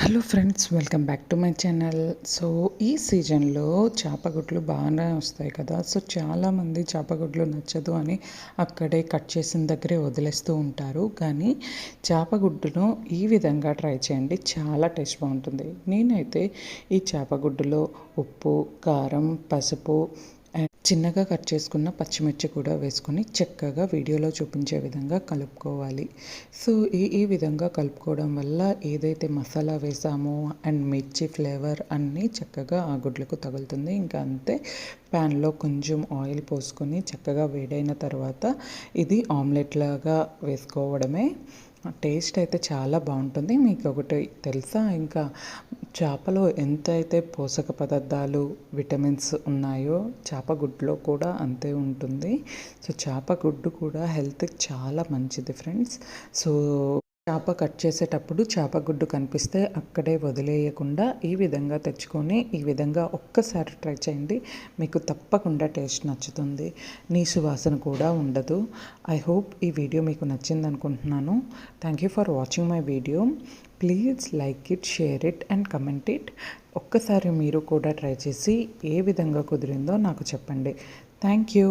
Hello friends, welcome back to my channel. So ఈ సీజన్లో చేపగుడ్లు బాగానే వస్తాయి కదా. సో చాలామంది చేపగుడ్లు నచ్చదు అని అక్కడే కట్ చేసిన దగ్గరే వదిలేస్తూ ఉంటారు. కానీ చేపగుడ్డును ఈ విధంగా ట్రై చేయండి, చాలా టేస్ట్ బాగుంటుంది. నేనైతే ఈ చేపగుడ్డులో ఉప్పు, కారం, పసుపు అండ్ చిన్నగా కట్ చేసుకున్న పచ్చిమిర్చి కూడా వేసుకొని చక్కగా వీడియోలో చూపించే విధంగా కలుపుకోవాలి. సో ఈ విధంగా కలుపుకోవడం వల్ల ఏదైతే మసాలా వేసామో అండ్ మిర్చి ఫ్లేవర్ అన్నీ చక్కగా ఆ గుడ్లకు తగులుతుంది. ఇంకా అంతే, ప్యాన్లో కొంచెం ఆయిల్ పోసుకొని చక్కగా వేడైన తర్వాత ఇది ఆమ్లెట్ లాగా వేసుకోవడమే. టేస్ట్ అయితే చాలా బాగుంటుంది. మీకు ఒకటి తెలుసా, ఇంకా చేపలో ఎంతైతే పోషక పదార్థాలు, విటమిన్స్ ఉన్నాయో చేపగుడ్లో కూడా అంతే ఉంటుంది. సో చేపగుడ్డు కూడా హెల్త్కి చాలా మంచిది ఫ్రెండ్స్. సో చేప కట్ చేసేటప్పుడు చేపగుడ్డు కనిపిస్తే అక్కడే వదిలేయకుండా ఈ విధంగా తెచ్చుకొని ఈ విధంగా ఒక్కసారి ట్రై చేయండి. మీకు తప్పకుండా టేస్ట్ నచ్చుతుంది, నీసు వాసన కూడా ఉండదు. ఐ హోప్ ఈ వీడియో మీకు నచ్చింది అనుకుంటున్నాను. Thank you for watching my video. Please like it, share it and comment it. ఒక్కసారి మీరు కూడా ట్రై చేసి ఏ విధంగా కుదిరిందో నాకు చెప్పండి. Thank you.